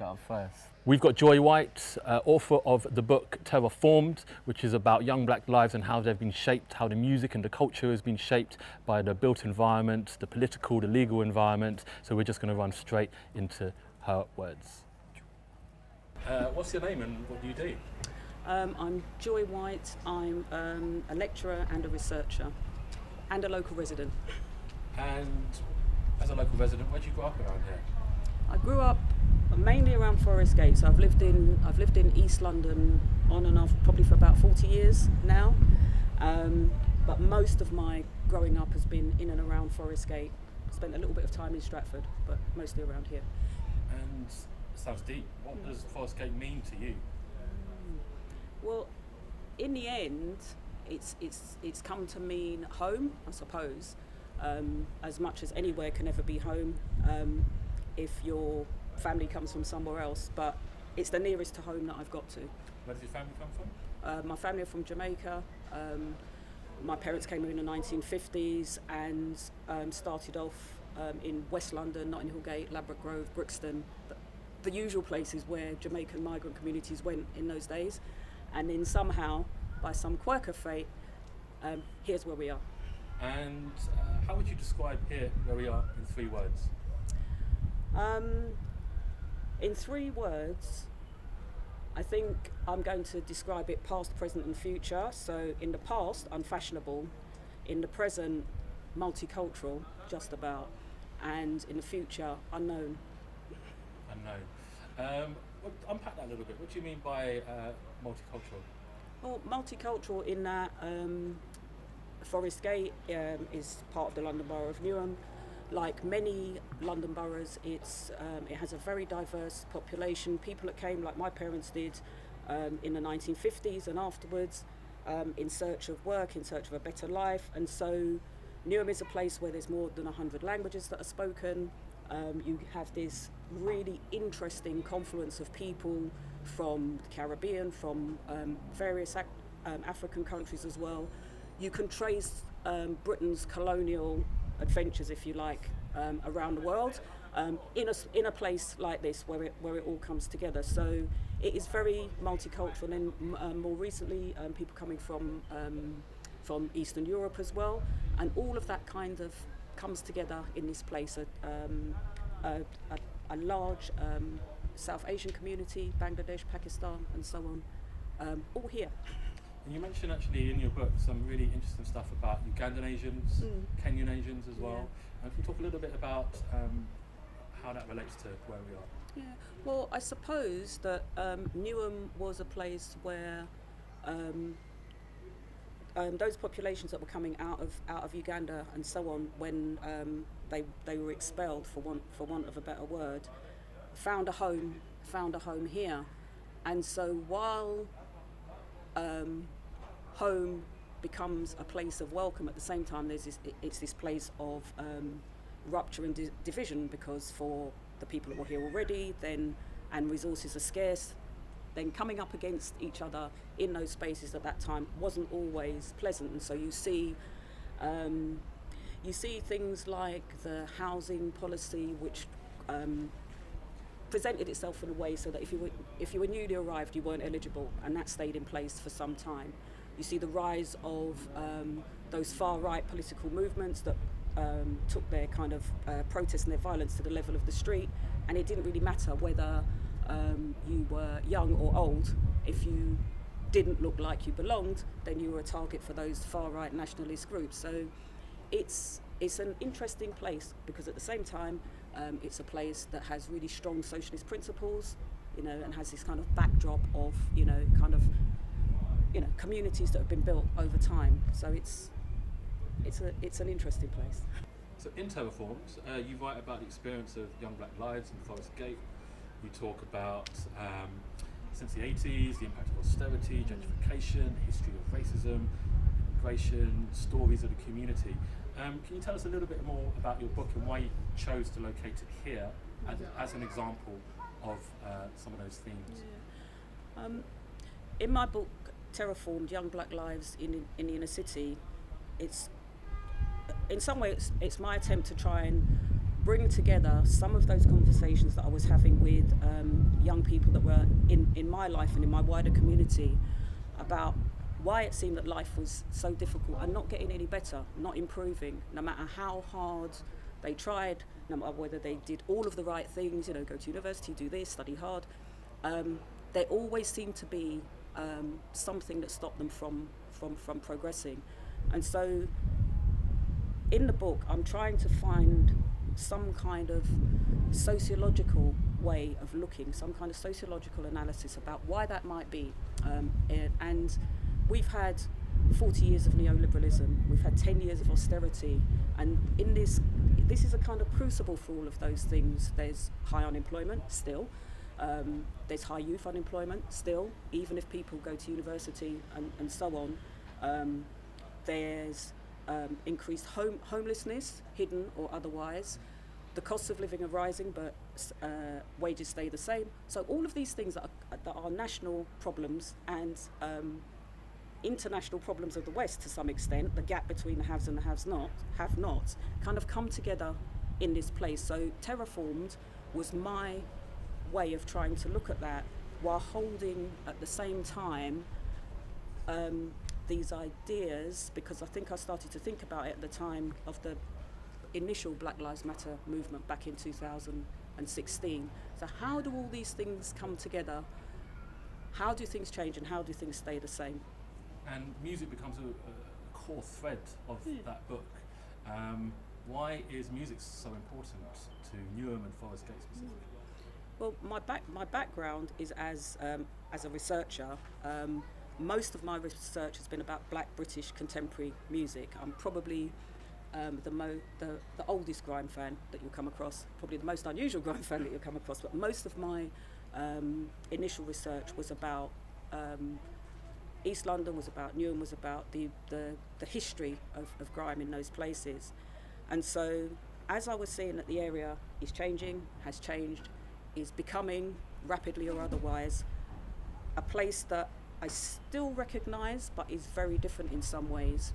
out first. We've got Joy White, author of the book Terraformed, which is about young black lives and how they've been shaped, how the music and the culture has been shaped by the built environment, the political, the legal environment. So we're just going to run straight into her words. What's your name and what do you do? I'm Joy White. I'm a lecturer and a researcher and a local resident. And as a local resident, where did you grow up around here? I grew up mainly around Forest Gate. So I've lived in East London on and off probably for about 40 years now. But most of my growing up has been in and around Forest Gate. Spent a little bit of time in Stratford, but mostly around here. And it sounds deep. What does Forest Gate mean to you? Well, in the end, it's come to mean home, I suppose. As much as anywhere can ever be home, if your family comes from somewhere else, but it's the nearest to home that I've got to. Where does your family come from? My family are from Jamaica. My parents came here in the 1950s and started off in West London, Notting Hill Gate, Ladbroke Grove, Brixton, the usual places where Jamaican migrant communities went in those days. And then somehow, by some quirk of fate, here's where we are. And how would you describe here where we are in 3 words? In 3 words, I think I'm going to describe it past, present and future. So in the past, unfashionable. In the present, multicultural, just about. And in the future, unknown. Unknown. Unpack that a little bit. What do you mean by multicultural? Well, multicultural in that Forest Gate is part of the London Borough of Newham. Like many London boroughs, it has a very diverse population. People that came, like my parents did, in the 1950s and afterwards, in search of work, in search of a better life. And so Newham is a place where there's more than 100 languages that are spoken. You have this really interesting confluence of people from the Caribbean, from various African countries as well. You can trace Britain's colonial adventures, if you like, around the world in a place like this where it all comes together. So it is very multicultural, and more recently people coming from Eastern Europe as well, and all of that kind of comes together in this place. A large South Asian community, Bangladesh, Pakistan and so on, all here. And you mentioned actually in your book some really interesting stuff about Ugandan Asians, Kenyan Asians as well. Can you talk a little bit about how that relates to where we are? Yeah, well, I suppose that Newham was a place where those populations that were coming out of Uganda and so on, when they were expelled, for want of a better word, found a home here. And so while home becomes a place of welcome, at the same time it's this place of rupture and division, because for the people that were here already and resources are scarce, then coming up against each other in those spaces at that time wasn't always pleasant. And so you see things like the housing policy, which presented itself in a way so that if you were newly arrived, you weren't eligible, and that stayed in place for some time. You see the rise of those far-right political movements that took their kind of protest and their violence to the level of the street, and it didn't really matter whether you were young or old. If you didn't look like you belonged, then you were a target for those far-right nationalist groups. So it's an interesting place, because at the same time it's a place that has really strong socialist principles, and has this kind of backdrop of communities that have been built over time. So it's an interesting place. So in Terraformed, you write about the experience of young black lives in Forest Gate. You talk about since the 80s, the impact of austerity, gentrification, history of racism, immigration, stories of the community. Can you tell us a little bit more about your book and why you chose to locate it here as an example of some of those themes? Yeah. In my book, Terraformed, Young Black Lives in the Inner City, it's in some ways it's my attempt to try and bring together some of those conversations that I was having with young people that were in my life and in my wider community about why it seemed that life was so difficult and not getting any better, not improving, no matter how hard they tried, no matter whether they did all of the right things, go to university, do this, study hard. There always seemed to be something that stopped them from progressing. And so in the book, I'm trying to find some kind of sociological way of looking, some kind of sociological analysis about why that might be. And we've had 40 years of neoliberalism, we've had 10 years of austerity, and in this is a kind of crucible for all of those things. There's high unemployment still, there's high youth unemployment still, even if people go to university and so on. There's increased homelessness, hidden or otherwise. The costs of living are rising, but wages stay the same. So all of these things that are national problems and international problems of the West to some extent, the gap between the haves and the have-nots, kind of come together in this place. So Terraformed was my way of trying to look at that while holding at the same time these ideas, because I think I started to think about it at the time of the initial Black Lives Matter movement back in 2016. So how do all these things come together? How do things change and how do things stay the same? And music becomes a core thread of that book. Why is music so important to Newham and Forest Gate specifically? Well, my background is as a researcher. Most of my research has been about Black British contemporary music. I'm probably the oldest grime fan that you'll come across, probably the most unusual grime fan that you'll come across, but most of my initial research was about East London, was about Newham, was about the history of grime in those places. And so as I was seeing that the area is changing, has changed, is becoming, rapidly or otherwise, a place that I still recognise but is very different in some ways,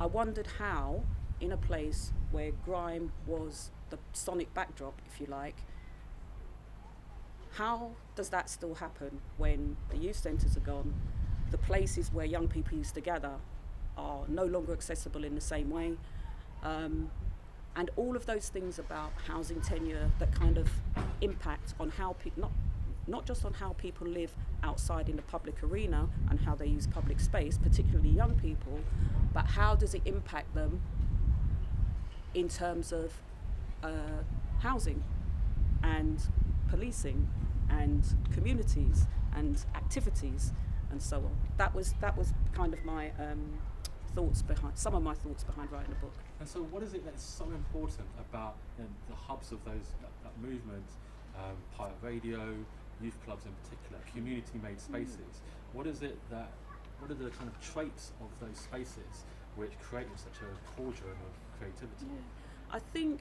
I wondered how, in a place where grime was the sonic backdrop, if you like, how does that still happen when the youth centres are gone, the places where young people used to gather are no longer accessible in the same way, and all of those things about housing tenure that kind of impact on how not just on how people live outside in the public arena and how they use public space, particularly young people, but how does it impact them in terms of housing and policing and communities and activities and so on. That was kind of my some of my thoughts behind writing the book. And so what is it that's so important about the hubs of that movement, pirate radio, youth clubs in particular, community-made spaces? What are the kind of traits of those spaces which created such a cauldron of creativity? Yeah. I think,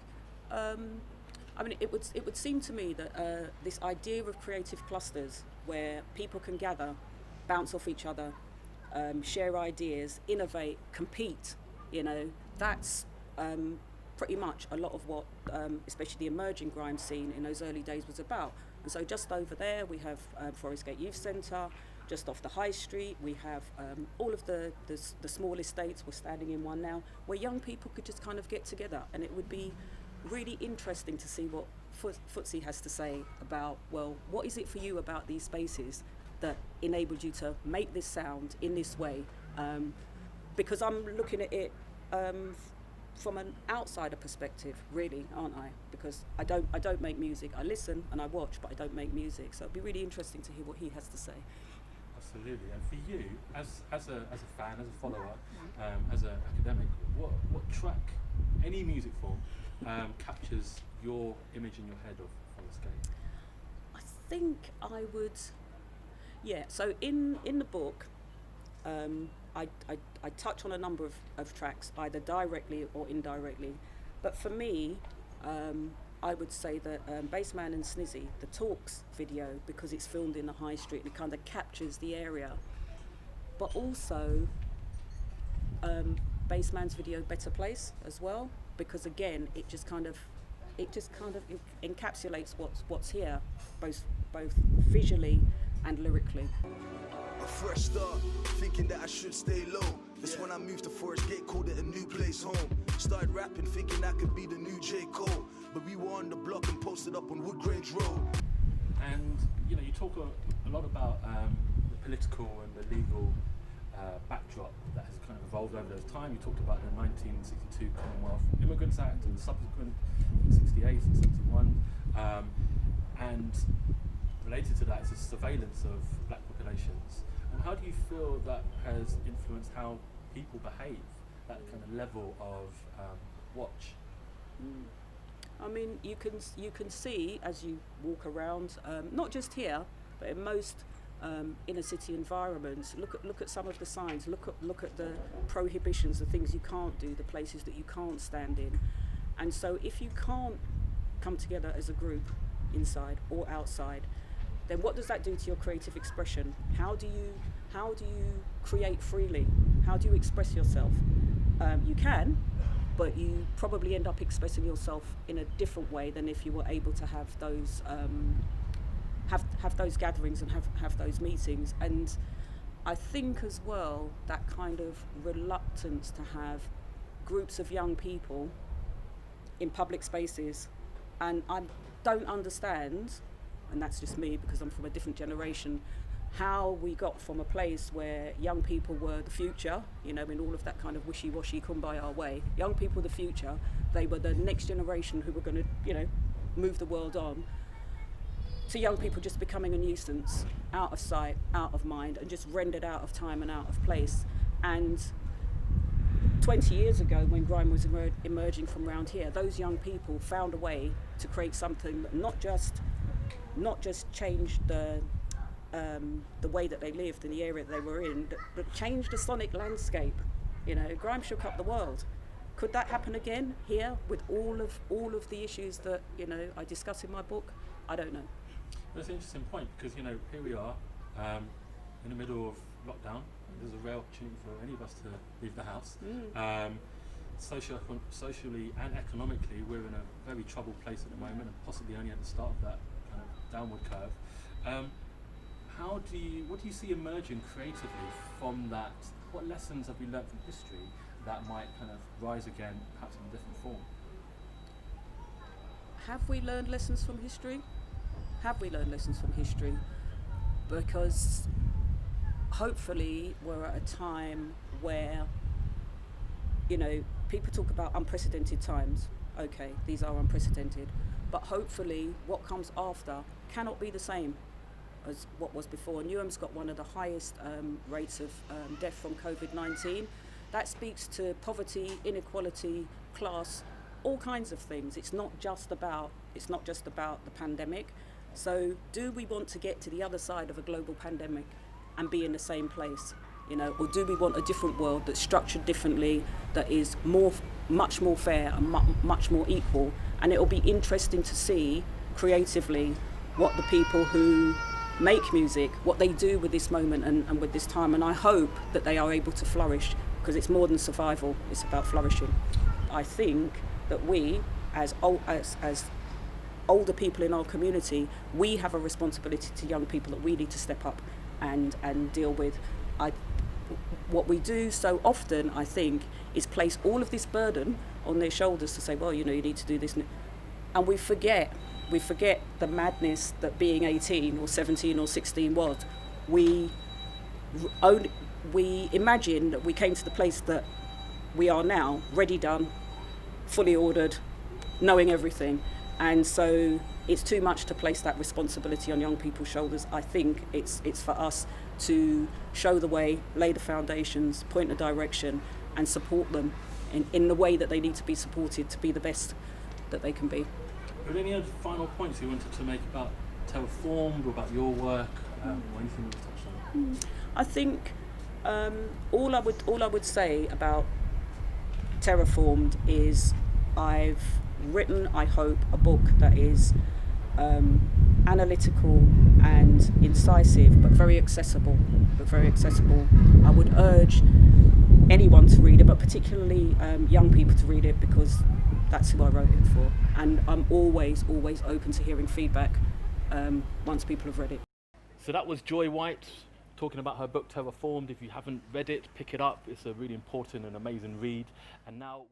it would seem to me that this idea of creative clusters where people can gather, bounce off each other, share ideas, innovate, compete, that's pretty much a lot of what especially the emerging grime scene in those early days was about. And so just over there we have Forest Gate Youth Centre, just off the high street we have all of the small estates. We're standing in one now where young people could just kind of get together, and it would be really interesting to see what Footsie has to say about, well, what is it for you about these spaces that enabled you to make this sound in this way? Because I'm looking at it from an outsider perspective, really, aren't I? Because I don't make music. I listen and I watch, but I don't make music. So it'd be really interesting to hear what he has to say. Absolutely. And for you, as a fan, as a follower, as an academic, what track, any music form, captures your image in your head of Forest Gate? I think I would. Yeah. So in the book, I touch on a number of tracks, either directly or indirectly. But for me, I would say that Bassman and Snizzy, the Talks video, because it's filmed in the high street and it kind of captures the area. But also Bassman's video Better Place as well, because again, it just kind of it just kind of encapsulates what's here, both visually and lyrically. A fresh start, thinking that I should stay low. That's when I moved to Forest Gate, called it a new place home. Started rapping, thinking I could be the new J. Cole. But we were on the block and posted up on Wood Grange Road. And you talk a lot about the political and the legal backdrop that has kind of evolved over those time. You talked about the 1962 Commonwealth Immigrants Act and the subsequent 68 and 71. And related to that is the surveillance of black populations. And how do you feel that has influenced how people behave, that kind of level of watch? I mean, you can see as you walk around, not just here, but in most inner city environments. Look at some of the signs. Look at the prohibitions, the things you can't do, the places that you can't stand in. And so, if you can't come together as a group, inside or outside, then what does that do to your creative expression? How do you create freely? How do you express yourself? You can, but you probably end up expressing yourself in a different way than if you were able to have those have those gatherings and have those meetings. And I think as well that kind of reluctance to have groups of young people in public spaces, and I don't understand, and that's just me because I'm from a different generation, how we got from a place where young people were the future, in all of that kind of wishy-washy kumbaya way. Young people, the future, they were the next generation who were going to, move the world on, to young people just becoming a nuisance, out of sight, out of mind, and just rendered out of time and out of place. And 20 years ago, when grime was emerging from around here, those young people found a way to create something that not just changed the way that they lived in the area that they were in, but changed the sonic landscape. Grime shook up the world. Could that happen again here with all of the issues that I discuss in my book? I don't know. That's an interesting point because here we are in the middle of lockdown. There's a rare opportunity for any of us to leave the house. Socially and economically, we're in a very troubled place at the moment, and possibly only at the start of that kind of downward curve. What do you see emerging creatively from that? What lessons have we learned from history that might kind of rise again, perhaps in a different form? Have we learned lessons from history? Because hopefully we're at a time where, people talk about unprecedented times. Okay, these are unprecedented. But hopefully what comes after cannot be the same as what was before. Newham's got one of the highest rates of death from COVID-19. That speaks to poverty, inequality, class, all kinds of things. It's not just about the pandemic. So do we want to get to the other side of a global pandemic and be in the same place? Or do we want a different world that's structured differently, that is much more fair and much more equal? And it'll be interesting to see creatively what the people who make music, what they do with this moment and with this time. And I hope that they are able to flourish, because it's more than survival, it's about flourishing. I think that we, as older people in our community, we have a responsibility to young people that we need to step up and deal with. What we do so often, I think, is place all of this burden on their shoulders to say, well, you need to do this. And we forget the madness that being 18 or 17 or 16 was. We imagine that we came to the place that we are now, ready, done, fully ordered, knowing everything. And so it's too much to place that responsibility on young people's shoulders. I think it's for us to show the way, lay the foundations, point the direction, and support them in the way that they need to be supported to be the best that they can be. Are there any other final points you wanted to make about Terraformed or about your work, or anything we've touched on? I think all I would say about Terraformed is I've written, I hope, a book that is analytical and incisive, but very accessible. I would urge anyone to read it, but particularly young people to read it, because That's who I wrote it for. And I'm always open to hearing feedback once people have read it. So that was Joy White talking about her book Terraformed. If you haven't read it, pick it up. It's a really important and amazing read. And now